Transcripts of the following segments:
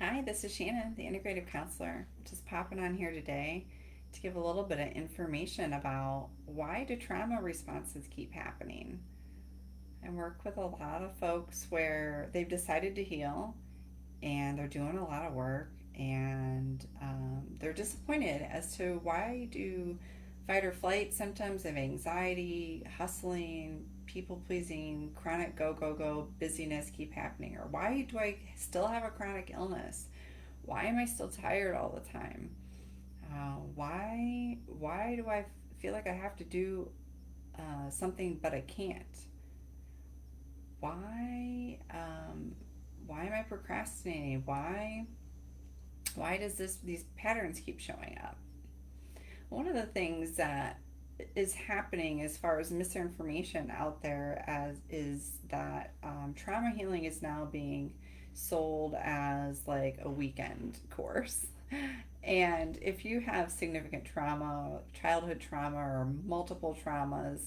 Hi, this is Shannon, the integrative counselor. Just popping on here today to give a little bit of information about why do trauma responses keep happening. I work with a lot of folks where they've decided to heal and they're doing a lot of work and they're disappointed as to why do fight or flight symptoms of anxiety, hustling, people pleasing, chronic go go go busyness keep happening, or why do I still have a chronic illness? Why am I still tired all the time? Why do I feel like I have to do something but I can't? Why why am I procrastinating? Why does these patterns keep showing up? One of the things that is happening as far as misinformation out there as is that trauma healing is now being sold as like a weekend course. And if you have significant trauma, childhood trauma, or multiple traumas,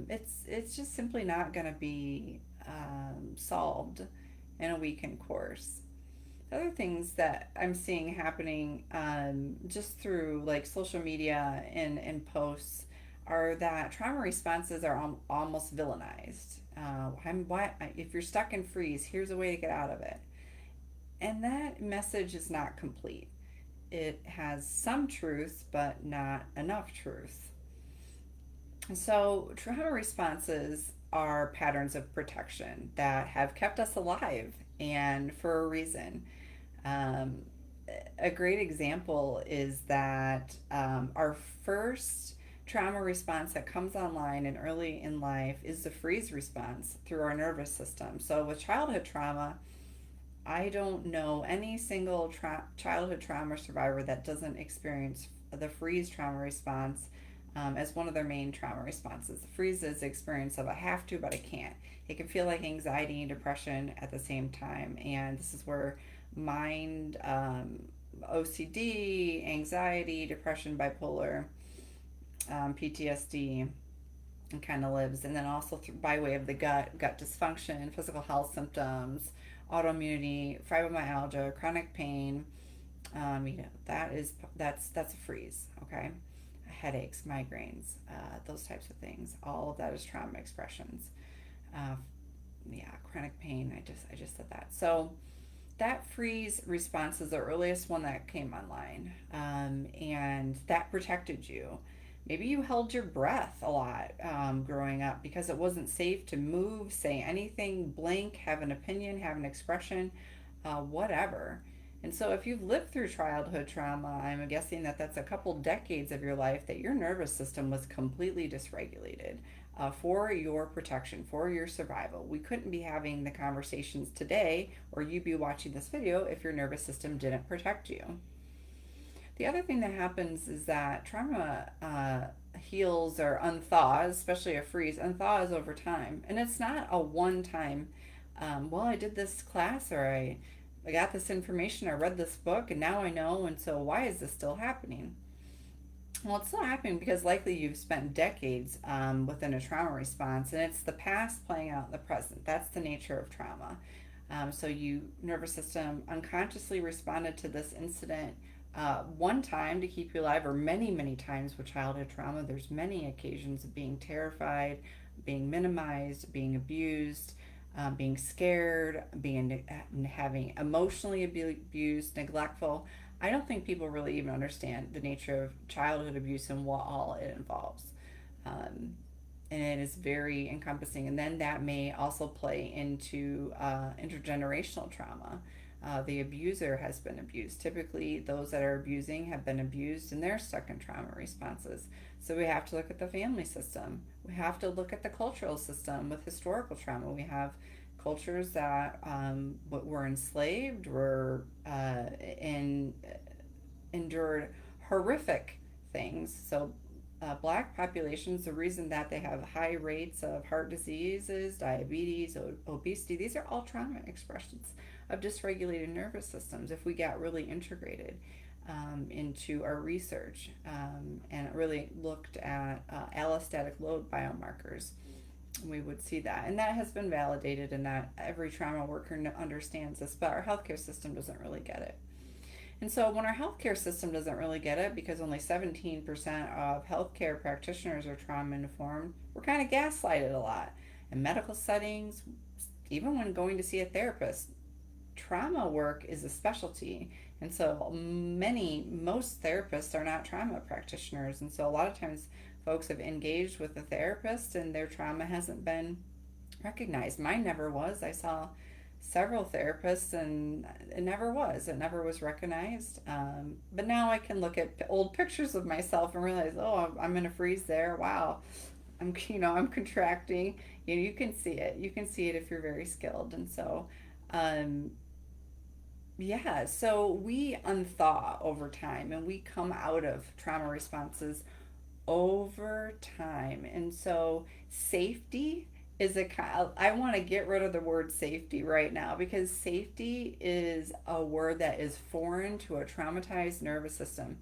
it's just simply not going to be solved in a weekend course. Other things that I'm seeing happening just through like social media and posts are that trauma responses are almost villainized. If you're stuck in freeze, here's a way to get out of it. And that message is not complete. It has some truth, but not enough truth. So, trauma responses are patterns of protection that have kept us alive and for a reason. Um, a great example is that our first trauma response that comes online and early in life is the freeze response through our nervous system. So, with childhood trauma, I don't know any single childhood trauma survivor that doesn't experience the freeze trauma response as one of their main trauma responses. The freeze is the experience of I have to, but I can't. It can feel like anxiety and depression at the same time. And this is where mind, OCD, anxiety, depression, bipolar, PTSD kind of lives. And then also by way of the gut dysfunction, physical health symptoms, autoimmunity, fibromyalgia, chronic pain. That's a freeze. Okay, headaches, migraines, those types of things. All of that is trauma expressions. Uh, yeah, chronic pain. I just said that. So that freeze response is the earliest one that came online, and that protected you. Maybe you held your breath a lot growing up because it wasn't safe to move, say anything, blink, have an opinion, have an expression, whatever. And so, if you've lived through childhood trauma, I'm guessing that that's a couple decades of your life that your nervous system was completely dysregulated for your protection, for your survival. We couldn't be having the conversations today, or you'd be watching this video if your nervous system didn't protect you. The other thing that happens is that trauma heals or unthaws, especially a freeze, unthaws over time. And it's not a one time, well, I did this class or I got this information, I read this book, and now I know, and so why is this still happening? Well, it's still happening because likely you've spent decades within a trauma response, and it's the past playing out in the present. That's the nature of trauma. So you nervous system unconsciously responded to this incident one time to keep you alive, or many times with childhood trauma. There's many occasions of being terrified, being minimized, being abused, being scared, being having emotionally abused, neglectful. I don't think people really even understand the nature of childhood abuse and what all it involves. Um, and it is very encompassing. And then that may also play into intergenerational trauma. The abuser has been abused. Typically, those that are abusing have been abused and they're stuck in trauma responses. So we have to look at the family system. We have to look at the cultural system with historical trauma. We have cultures that were enslaved, endured horrific things. So black populations, the reason that they have high rates of heart diseases, diabetes, obesity, these are all trauma expressions of dysregulated nervous systems if we got really integrated into our research and really looked at allostatic load biomarkers. We would see that. And that has been validated, and that every trauma worker understands this, but our healthcare system doesn't really get it. And so when our healthcare system doesn't really get it, because only 17% of healthcare practitioners are trauma informed, we're kind of gaslighted a lot. In medical settings, even when going to see a therapist, trauma work is a specialty. And so most therapists are not trauma practitioners. And so a lot of times folks have engaged with a therapist and their trauma hasn't been recognized. Mine never was. I saw several therapists and it never was recognized. But now I can look at old pictures of myself and realize, oh, I'm in a freeze there. Wow. I'm contracting. You can see it. You can see it if you're very skilled. And so, um, yeah, so we unthaw over time and we come out of trauma responses over time. And so safety is I want to get rid of the word safety right now, because safety is a word that is foreign to a traumatized nervous system.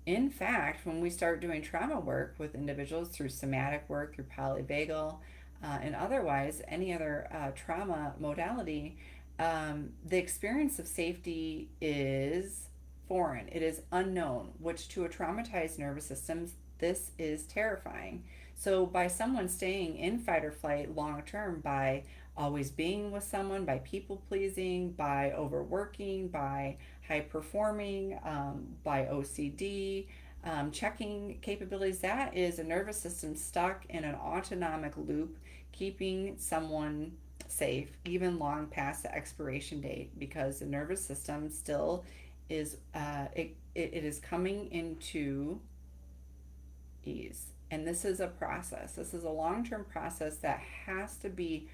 In fact, when we start doing trauma work with individuals through somatic work, through polyvagal, and otherwise any other trauma modality, the experience of safety is foreign. It is unknown, which to a traumatized nervous system, this is terrifying. So, by someone staying in fight or flight long term, by always being with someone, by people pleasing, by overworking, by high performing, by OCD, checking capabilities, that is a nervous system stuck in an autonomic loop, keeping someone safe even long past the expiration date, because the nervous system still is it is coming into ease. And this is a process. This is a long-term process that has to be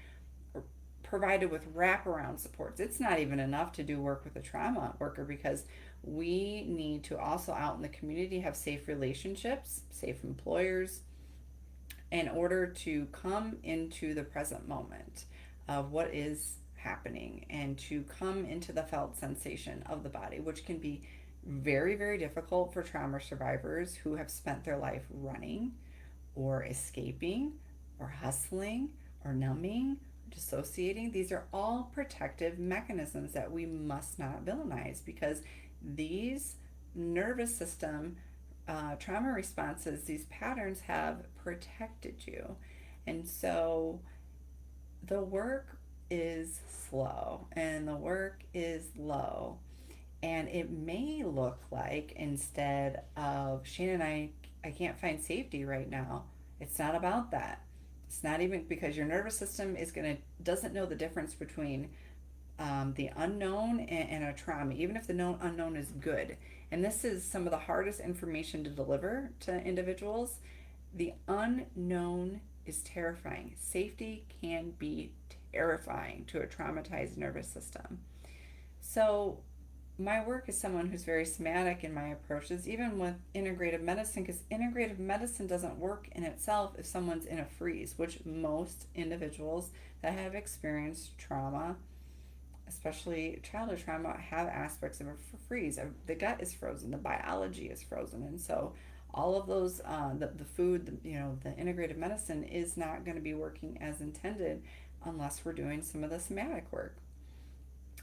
provided with wraparound supports. It's not even enough to do work with a trauma worker, because we need to also out in the community have safe relationships, safe employers, in order to come into the present moment of what is happening and to come into the felt sensation of the body, which can be very, very difficult for trauma survivors who have spent their life running or escaping or hustling or numbing, dissociating. These are all protective mechanisms that we must not villainize, because these nervous system trauma responses, these patterns have protected you. And so the work is slow and the work is low. And it may look like, instead of Shane and I can't find safety right now. It's not about that. It's not even because your nervous system doesn't know the difference between the unknown and a trauma, even if the known unknown is good. And this is some of the hardest information to deliver to individuals. The unknown is terrifying. Safety can be terrifying to a traumatized nervous system. So my work is someone who's very somatic in my approaches, even with integrative medicine, because integrative medicine doesn't work in itself if someone's in a freeze, which most individuals that have experienced trauma, especially childhood trauma, have aspects of a freeze. The gut is frozen, the biology is frozen, and so all of those, the food, the integrative medicine is not going to be working as intended unless we're doing some of the somatic work.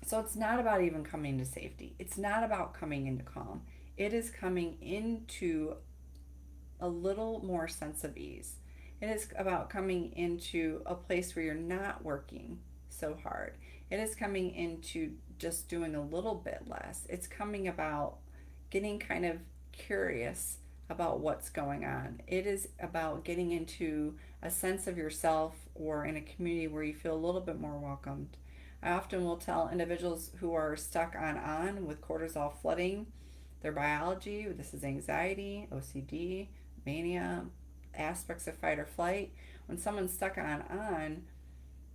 So it's not about even coming to safety. It's not about coming into calm. It is coming into a little more sense of ease. It is about coming into a place where you're not working so hard. It is coming into just doing a little bit less. It's coming about getting kind of curious about what's going on. It is about getting into a sense of yourself or in a community where you feel a little bit more welcomed. I often will tell individuals who are stuck on with cortisol flooding their biology, this is anxiety, OCD, mania, aspects of fight or flight. When someone's stuck on,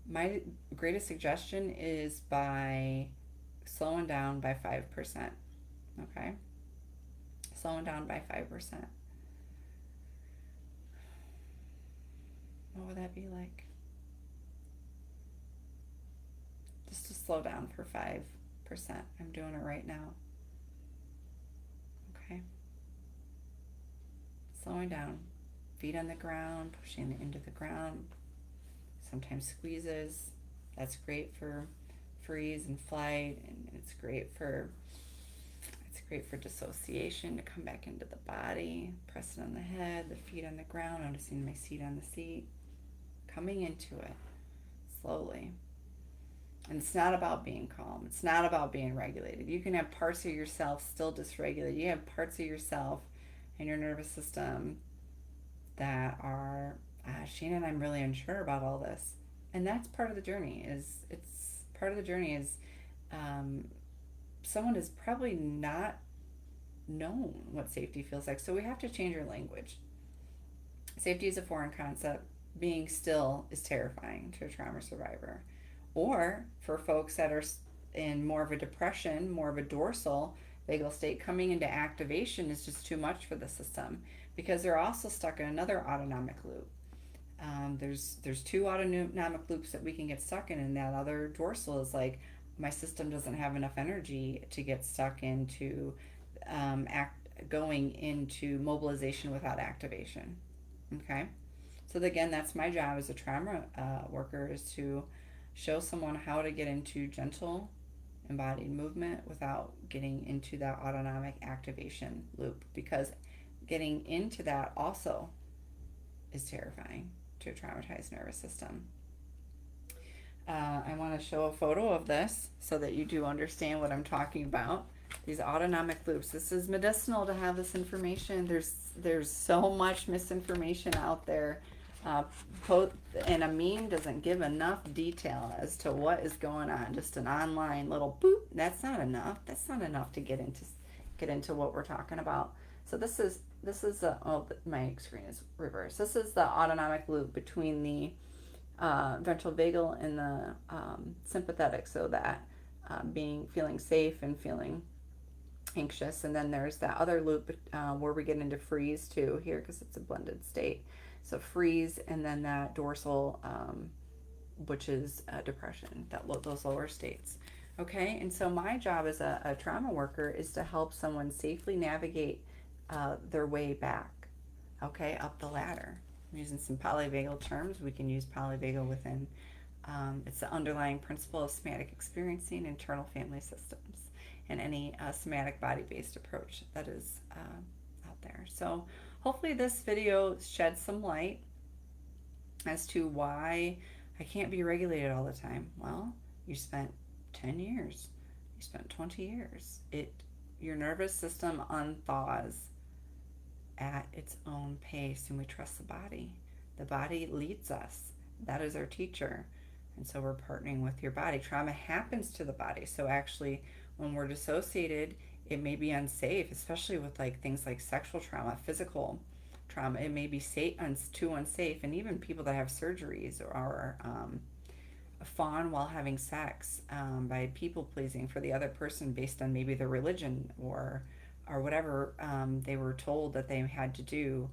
my greatest suggestion is by slowing down by 5%. Okay? Slowing down by 5%. What would that be like? Just to slow down for 5%. I'm doing it right now. Okay? Slowing down. Feet on the ground, pushing into the ground. sometimes squeezes. That's great for freeze and flight, and it's great for dissociation, to come back into the body, pressing on the head, the feet on the ground, noticing my seat on the seat, coming into it slowly. And it's not about being calm. It's not about being regulated. You can have parts of yourself still dysregulated. You have parts of yourself and your nervous system that are, Sheena, I'm really unsure about all this. And that's part of the journey. It's part of the journey is um, someone has probably not known what safety feels like. So we have to change our language. Safety is a foreign concept. Being still is terrifying to a trauma survivor. Or for folks that are in more of a depression, more of a dorsal vagal state, coming into activation is just too much for the system because they're also stuck in another autonomic loop. There's two autonomic loops that we can get stuck in, and that other dorsal is like my system doesn't have enough energy to get stuck into going into mobilization without activation. Okay, so again, that's my job as a trauma worker, is to show someone how to get into gentle embodied movement without getting into that autonomic activation loop, because getting into that also is terrifying to a traumatized nervous system. I want to show a photo of this so that you do understand what I'm talking about. These autonomic loops. This is medicinal to have this information. There's so much misinformation out there. Uh, and a meme doesn't give enough detail as to what is going on. Just an online little boop. That's not enough. That's not enough to get into what we're talking about. So this is my screen is reversed. This is the autonomic loop between the ventral vagal and the sympathetic. So that feeling safe and feeling anxious, and then there's that other loop where we get into freeze too here because it's a blended state. So freeze, and then that dorsal, which is depression, those lower states. Okay, and so my job as a trauma worker is to help someone safely navigate their way back, okay, up the ladder. I'm using some polyvagal terms. We can use polyvagal within, it's the underlying principle of somatic experiencing, internal family systems, and any somatic body-based approach that is out there. So hopefully this video sheds some light as to why I can't be regulated all the time. Well, you spent 10 years, you spent 20 years. Your nervous system unthaws at its own pace, and we trust the body. The body leads us. That is our teacher. And so we're partnering with your body. Trauma happens to the body. So actually, when we're dissociated, it may be unsafe, especially with like things like sexual trauma, physical trauma. It may be too unsafe, and even people that have surgeries or fawn while having sex by people pleasing for the other person based on maybe their religion or whatever they were told that they had to do.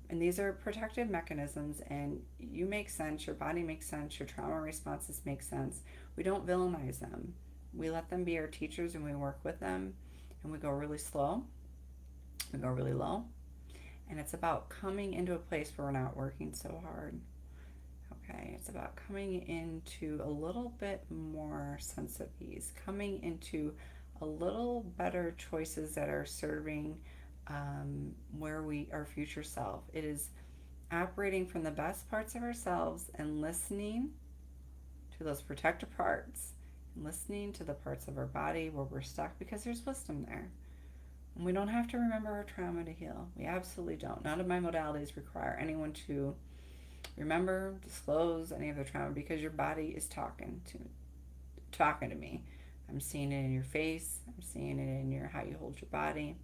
And these are protective mechanisms, and you make sense, your body makes sense, your trauma responses make sense. We don't villainize them. We let them be our teachers, and we work with them, and we go really slow, we go really low. And it's about coming into a place where we're not working so hard. Okay, it's about coming into a little bit more sense of ease, coming into a little better choices that are serving our future self. It is operating from the best parts of ourselves and listening to those protective parts, and listening to the parts of our body where we're stuck, because there's wisdom there. And we don't have to remember our trauma to heal. We absolutely don't. None of my modalities require anyone to remember, disclose any of their trauma, because your body is talking to me. I'm seeing it in your face. I'm seeing it in how you hold your body,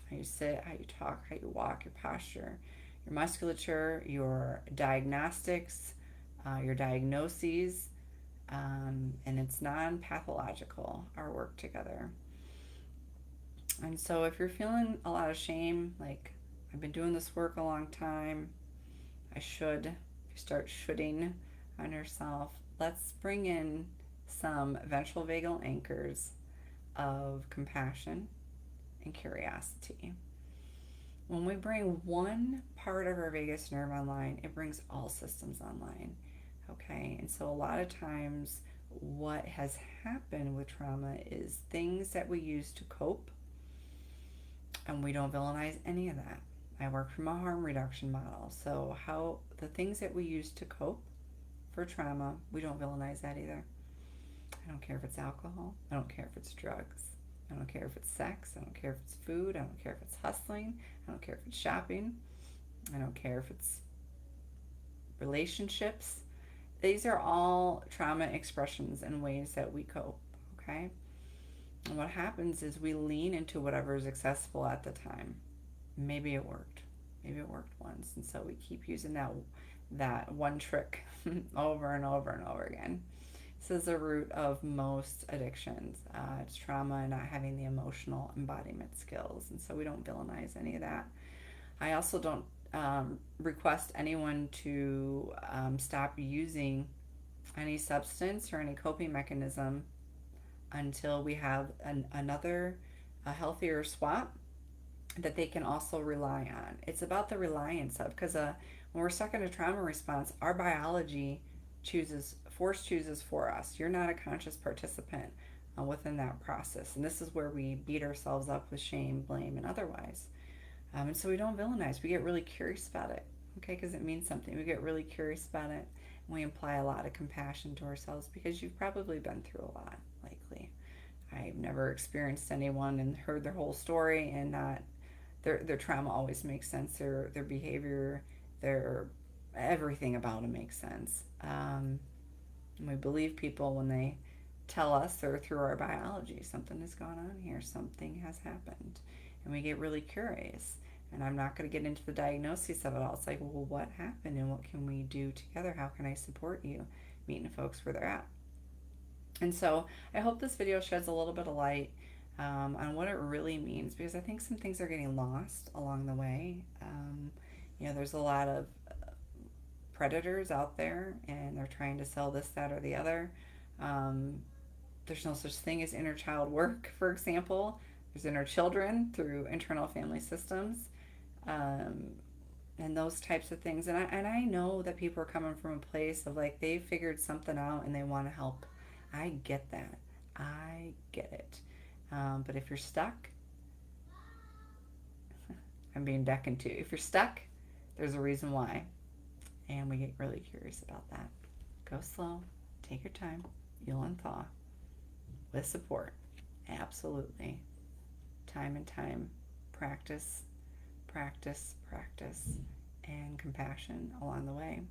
how you sit, how you talk, how you walk, your posture, your musculature, your diagnostics, your diagnoses, and it's non-pathological, our work together. And so if you're feeling a lot of shame, like I've been doing this work a long time, if you start shoulding on yourself, let's bring in some ventral vagal anchors of compassion and curiosity. When we bring one part of our vagus nerve online, it brings all systems online. Okay, and so a lot of times what has happened with trauma is things that we use to cope, and we don't villainize any of that. I work from a harm reduction model, so how the things that we use to cope for trauma, we don't villainize that either. I don't care if it's alcohol, I don't care if it's drugs, I don't care if it's sex, I don't care if it's food, I don't care if it's hustling, I don't care if it's shopping, I don't care if it's relationships. These are all trauma expressions and ways that we cope, okay? And what happens is we lean into whatever is accessible at the time. Maybe it worked. Maybe it worked once, and so we keep using that one trick over and over and over again. This is the root of most addictions. It's trauma and not having the emotional embodiment skills, and so we don't villainize any of that. I also don't request anyone to stop using any substance or any coping mechanism until we have another, a healthier swap that they can also rely on. It's about the reliance of, because when we're stuck in a trauma response, our biology chooses for us. You're not a conscious participant within that process. And this is where we beat ourselves up with shame, blame, and otherwise. And so we don't villainize. We get really curious about it, okay, because it means something. We get really curious about it. And we apply a lot of compassion to ourselves because you've probably been through a lot, likely. I've never experienced anyone and heard their whole story and not their trauma always makes sense. Their behavior, their everything about them makes sense. And we believe people when they tell us or through our biology something has gone on here, something has happened, and we get really curious. And I'm not going to get into the diagnosis of it all. It's like, well, what happened and what can we do together? How can I support you? Meeting folks where they're at. And so I hope this video sheds a little bit of light on what it really means, because I think some things are getting lost along the way. There's a lot of predators out there and they're trying to sell this, that, or the other. There's no such thing as inner child work, for example. There's inner children through internal family systems, and those types of things. And I know that people are coming from a place of like they figured something out and they want to help. I get that. I get it. But if you're stuck, I'm being beckoned to. If you're stuck, there's a reason why. And we get really curious about that. Go slow. Take your time. You'll unthaw. With support. Absolutely. Time and time. Practice, practice, practice. And compassion along the way.